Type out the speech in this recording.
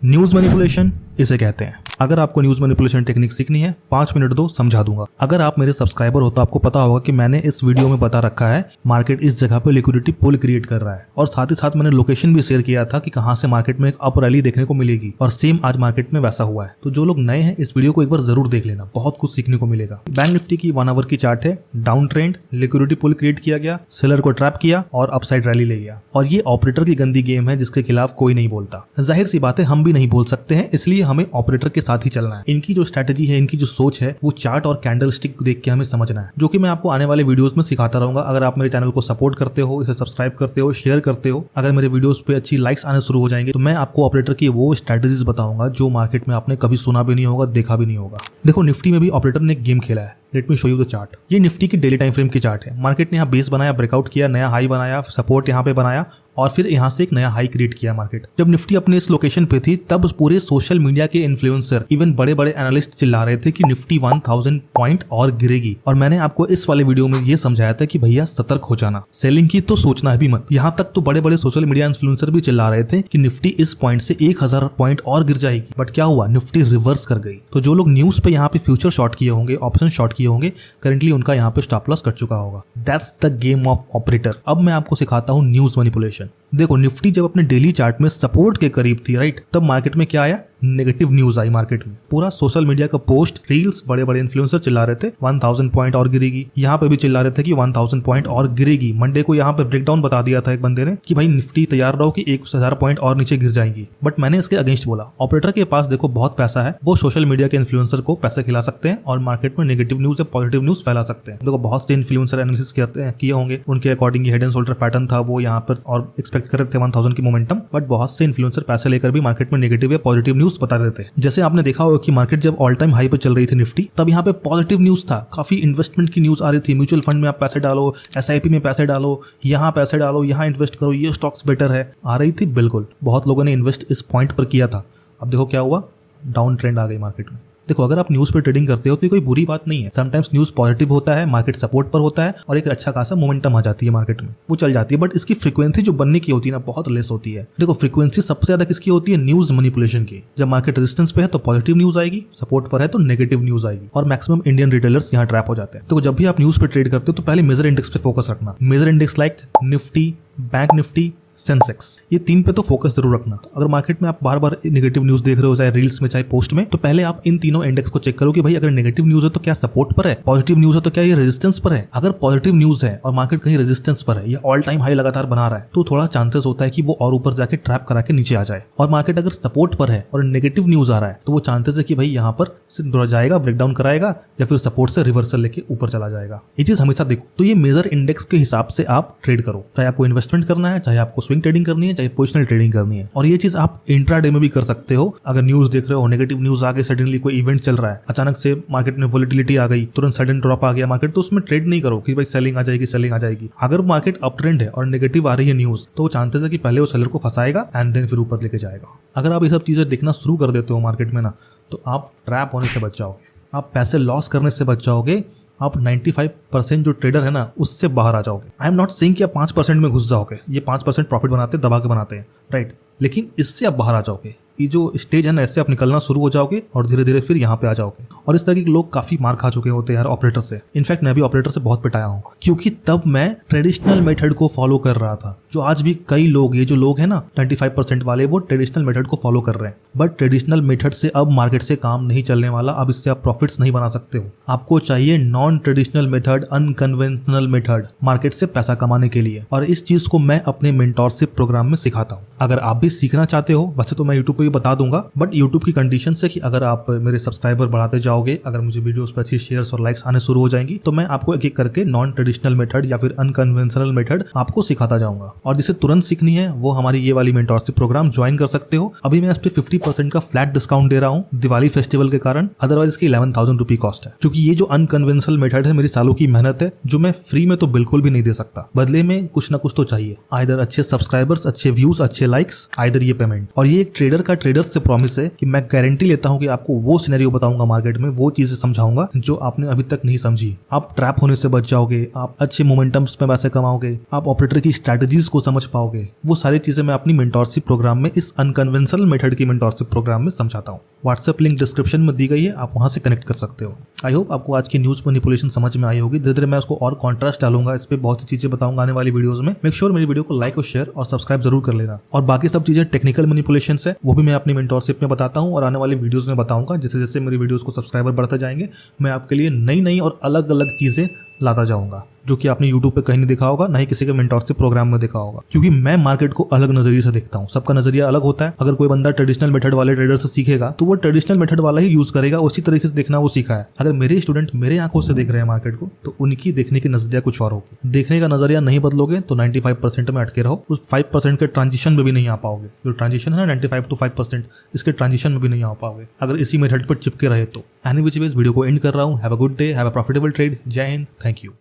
News manipulation इसे कहते हैं। अगर आपको न्यूज मैनिपुलेशन टेक्निक सीखनी है 5 मिनट दो, समझा दूंगा। अगर आप मेरे सब्सक्राइबर हो तो आपको पता होगा कि मैंने इस वीडियो में बता रखा है मार्केट इस जगह पे लिक्विडिटी पुल क्रिएट कर रहा है, और साथ ही साथ मैंने लोकेशन भी शेयर किया था कि कहां से मार्केट में एक अप रैली देखने को मिलेगी, और सेम आज मार्केट में वैसा हुआ है। तो जो लोग नए हैं इस वीडियो को एक बार जरूर देख लेना, बहुत कुछ सीखने को मिलेगा। बैंक निफ्टी की 1 आवर की चार्ट है, डाउन ट्रेंड, लिक्विडिटी पुल क्रिएट किया गया, सेलर को ट्रैप किया और अपसाइड रैली ले गया। और ये ऑपरेटर की गंदी गेम है जिसके खिलाफ कोई नहीं बोलता। जाहिर सी बात है हम भी नहीं बोल सकते हैं, इसलिए हमें ऑपरेटर के साथ ही चलना है। इनकी जो स्ट्रैटेजी है, इनकी जो सोच है, वो चार्ट और कैंडल स्टिक देख के हमें समझना है, जो कि मैं आपको आने वाले वीडियोस में सिखाता रहूंगा। अगर आप मेरे चैनल को सपोर्ट करते हो, इसे सब्सक्राइब करते हो, शेयर करते हो, अगर मेरे वीडियोस पे अच्छी लाइक्स आने शुरू हो जाएंगे तो मैं आपको ऑपरेटर की वो स्ट्रैटेजीज बताऊंगा जो मार्केट में आपने कभी सुना भी नहीं होगा, देखा भी नहीं होगा। देखो, निफ्टी में भी ऑपरेटर ने एक गेम खेला है। Let me show you the chart. ये निफ्टी की डेली टाइम फ्रेम की चार्ट है। मार्केट ने यहाँ बेस बनाया, ब्रेकआउट किया, नया हाई बनाया, सपोर्ट यहाँ पे बनाया और फिर यहाँ से एक नया हाई क्रिएट किया मार्केट। जब निफ्टी अपने इस लोकेशन पे थी तब पूरे सोशल मीडिया के इन्फ्लुएंसर, इवन बड़े बड़े एनालिस्ट चिल्ला रहे थे कि निफ्टी 1000 पॉइंट और गिरेगी, और मैंने आपको इस वाले वीडियो में ये समझाया था कि भैया सतर्क हो जाना, सेलिंग की तो सोचना भी मत। यहाँ तक तो बड़े बड़े सोशल मीडिया इन्फ्लुएंसर भी चिल्ला रहे थे कि निफ्टी इस पॉइंट से 1000 पॉइंट और गिर जाएगी, बट क्या हुआ, निफ्टी रिवर्स कर गई। तो जो लोग न्यूज पे यहाँ पे फ्यूचर शॉर्ट किए होंगे, ऑप्शन शॉर्ट किए होंगे, करंटली उनका यहाँ पे स्टॉप लॉस कट चुका होगा। That's the game of operator. अब मैं आपको सिखाता हूँ न्यूज मैनिपुलेशन। देखो, निफ्टी जब अपने डेली चार्ट में सपोर्ट के करीब थी, राइट, तब मार्केट में क्या आया, नेगेटिव न्यूज आई मार्केट में। पूरा सोशल मीडिया का पोस्ट, रील्स, बड़े बड़े इन्फ्लुएंसर चिल्ला रहे थे 1000 पॉइंट और गिरेगी। यहाँ पे भी चिल्ला रहे थे कि 1000 पॉइंट और गिरेगी। मंडे को यहाँ पे ब्रेकडाउन बता दिया था एक बंदे ने कि भाई निफ्टी तैयार रहो कि 1000 पॉइंट और नीचे गिर जाएंगी। बट मैंने इसके अगेंस्ट बोला, ऑपरेटर के पास देखो बहुत पैसा है, वो सोशल मीडिया के इन्फ्लुएंसर को पैसे खिला सकते हैं और मार्केट में नेगेटिव न्यूज या पॉजिटिव न्यूज फैला सकते हैं। देखो, बहुत से इन्फ्लुएंसर एनालिसिस किए होंगे, उनके according head and shoulder pattern था वो यहाँ पर, और एक्सपेक्ट कर रहे थे 1000 की मोमेंटम। बट बहुत से इन्फ्लुएंसर पैसे लेकर भी मार्केट में नेगेटिव या पॉजिटिव न्यूज बता रहे थे। जैसे आपने देखा होगा कि मार्केट जब ऑल टाइम हाई पे चल रही थी निफ्टी, तब यहाँ पे पॉजिटिव न्यूज था, काफी इन्वेस्टमेंट की न्यूज आ रही थी। म्यूचुअल फंड में आप पैसे डालो, एसआईपी में पैसे डालो, यहाँ पैसे डालो, यहाँ इन्वेस्ट करो, ये स्टॉक्स बेटर है, आ रही थी। बिल्कुल, बहुत लोगों ने इन्वेस्ट इस पॉइंट पर किया था। अब देखो क्या हुआ, डाउन ट्रेंड आ गई मार्केट में। देखो, अगर आप न्यूज पे ट्रेडिंग करते हो तो कोई बुरी बात नहीं है। समटाइम्स न्यूज पॉजिटिव होता है, मार्केट सपोर्ट पर होता है और एक अच्छा खासा मोमेंटम आ जाती है मार्केट में, वो चल जाती है। बट इसकी फ्रीक्वेंसी जो बनने की होती है ना, बहुत लेस होती है। देखो, फ्रीक्वेंसी सबसे ज्यादा किसकी होती है, न्यूज मैनिपुलेशन की। जब मार्केट रेजिस्टेंस पे है तो पॉजिटिव न्यूज आएगी, सपोर्ट पर है तो नेगेटिव न्यूज आएगी, और मैक्सिमम इंडियन रिटेलर्स यहाँ ट्रैप हो जाते हैं। तो जब भी आप न्यूज पे ट्रेड करते हो तो पहले मेजर इंडेक्स पे फोकस रखना। Major index like Nifty, bank Nifty, Sensex, ये 3 पे तो फोकस जरूर रखना। अगर मार्केट में आप बार बार नेगेटिव न्यूज देख रहे हो, चाहे रील्स में चाहे पोस्ट में, तो पहले आप इन तीनों इंडेक्स को चेक करो कि भाई अगर नेगेटिव न्यूज है तो क्या सपोर्ट पर है, पॉजिटिव न्यूज है तो क्या ये रेजिस्टेंस पर है। अगर पॉजिटिव न्यूज है और मार्केट कहीं रेजिस्टेंस पर है या ऑल टाइम हाई लगातार बना रहा है, तो थोड़ा चांसेस होता है कि वो और ऊपर जाके ट्रैप करा के नीचे आ जाए। और मार्केट अगर सपोर्ट पर है और नेगेटिव न्यूज आ रहा है तो वो चांसेस है कि भाई यहाँ पर से जाएगा, ब्रेकडाउन कराएगा, या फिर सपोर्ट से रिवर्सल लेके ऊपर चला जाएगा। ये चीज हमेशा देखो। तो ये मेजर इंडेक्स के हिसाब से आप ट्रेड करो, चाहे आपको इन्वेस्टमेंट करना है, चाहे आपको स्विंग ट्रेडिंग करनी है, चाहे पोजिशनल ट्रेडिंग करनी है। और ये चीज आप इंट्राडे में भी कर सकते हो। अगर न्यूज देख रहे हो, नेगेटिव न्यूज आ गई, सडनली कोई इवेंट चल रहा है, अचानक से मार्केट में वोलेटिलिटी आ गई, तुरंत सडन ड्रॉप आ गया मार्केट, तो उसमें ट्रेड नहीं करो कि भाई सेलिंग आ जाएगी, सेलिंग आ जाएगी। अगर मार्केट अप ट्रेंड है और नेगेटिव आ रही है न्यूज, तो चांसेस है कि पहले वो सेलर को फंसाएगा एंड देन फिर ऊपर लेके जाएगा। अगर आप ये सब चीजें देखना शुरू कर देते हो मार्केट में ना, तो आप ट्रैप होने से बच जाओगे, आप पैसे लॉस करने से बच जाओगे, आप 95% जो ट्रेडर है ना उससे बाहर आ जाओगे। आई एम नॉट सेइंग कि आप 5% में घुस जाओगे, ये 5% प्रॉफिट बनाते हैं, दबा के बनाते हैं, राइट, लेकिन इससे आप बाहर आ जाओगे। ये जो स्टेज है ना, इससे आप निकलना शुरू हो जाओगे और धीरे धीरे फिर यहाँ पे आ जाओगे। और इस तरह के लोग काफी मार खा चुके होते हैं यार ऑपरेटर से। इनफैक्ट मैं भी ऑपरेटर से बहुत पिटाया हूँ, क्योंकि तब मैं ट्रेडिशनल मेथड को फॉलो कर रहा था। जो आज भी कई लोग, ये जो लोग हैं ना 95% वाले, वो ट्रेडिशनल मेथड को फॉलो कर रहे हैं। बट ट्रेडिशनल मेथड से अब मार्केट से काम नहीं चलने वाला। अब इससे आप प्रॉफिट्स नहीं बना सकते हो। आपको चाहिए non traditional method, unconventional method, market से पैसा कमाने के लिए। और इस चीज को मैं अपने मेंटोरशिप प्रोग्राम में सिखाता हूँ। अगर आप भी सीखना चाहते हो, वैसे तो मैं यूट्यूब पे भी बता दूंगा, बट यूट्यूब की कंडीशन से कि अगर आप मेरे सब्सक्राइबर बढ़ाते जाओगे, अगर मुझे वीडियोस पर अच्छी शेयर्स और लाइक्स आने शुरू हो जाएंगी, तो मैं आपको एक एक करके नॉन ट्रेडिशनल मेथड या फिर अनकन्वेंशनल मेथड आपको सिखाता जाऊंगा। और जिसे तुरंत सीखनी है वो हमारी ये वाली मेंटोरशिप प्रोग्राम ज्वाइन कर सकते हो। अभी मैं इस पे 50% का फ्लैट डिस्काउंट दे रहा हूँ दिवाली फेस्टिवल के कारण। अदरवाइज इसकी 11,000 रुपये कॉस्ट है, क्योंकि ये जो अनकन्वेंशनल मेथड है मेरी सालों की मेहनत है, जो मैं फ्री में तो बिल्कुल भी नहीं दे सकता। बदले में कुछ ना कुछ तो चाहिए, आइदर अच्छे सब्सक्राइबर्स, अच्छे व्यूज, अच्छे लाइक्स, आइदर ये पेमेंट। और ये एक ट्रेडर का ट्रेडर्स से प्रॉमिस है कि मैं गारंटी लेता हूं कि आपको वो सिनेरियो बताऊंगा मार्केट में, वो चीजें समझाऊंगा जो आपने अभी तक नहीं समझी। आप ट्रैप होने से बच जाओगे, आप अच्छे मोमेंटम्स में पैसे कमाओगे, आप ऑपरेटर की स्ट्रैटेजीज को समझ पाओगे, वो सारी चीजें मैं अपनी मेंटोरशिप प्रोग्राम में, इस अनकन्वेंशनल मेथड की मेंटोरशिप प्रोग्राम में समझाता हूँ। व्हाट्सएप लिंक डिस्क्रिप्शन में दी गई है, आप वहां से कनेक्ट कर सकते हो। आई होप आपको आज की न्यूज मैनिपुलेशन समझ में आई होगी। धीरे धीरे मैं उसको और कॉन्ट्रास्ट डालूंगा, इस पे बहुत सी चीजें बताऊंगा आने वाली वीडियोस में। मेक श्योर मेरी वीडियो को लाइक और शेयर और सब्सक्राइब जरूर कर लेना। और बाकी सब चीजें टेक्निकल मैनिपुलेशन है, वो भी मैं अपनी मेंटोरशिप में बताता हूँ और आने वाली वीडियोस में बताऊंगा। जैसे जैसे मेरी वीडियोस को सब्सक्राइबर बढ़ते जाएंगे, मैं आपके लिए नई नई और अलग अलग चीजें लाता जाऊंगा, जो कि आपने YouTube पे कहीं नहीं देखा होगा, ना ही किसी के मेंटोरशिप प्रोग्राम में देखा होगा। क्योंकि मैं मार्केट को अलग नजरिए से देखता हूँ, सबका नजरिया अलग होता है। अगर कोई बंदा ट्रेडिशनल मेथड वाले ट्रेडर से सीखेगा तो वो ट्रेडिशनल मेथड वाला ही यूज करेगा, उसी तरीके से देखना वो सीखा है। अगर मेरे स्टूडेंट मेरे आंखों से देख रहे हैं मार्केट को, तो उनकी देखने की नजरिया कुछ और होगी। देखने का नजरिया नहीं बदलोगे तो 95% में अटके रहो, उस 5% के ट्रांजिशन में भी नहीं आ पाओगे। जो ट्रांजिशन है ना 95 to 5%, इसके ट्रांजिशन में भी नहीं आ पाओगे अगर इसी मेथड पर चिपके रहे तो। एनी विच वेज वीडियो को एंड कर रहा हूँ। Have a good day, have a profitable trade. जय हिंद, थैंक यू।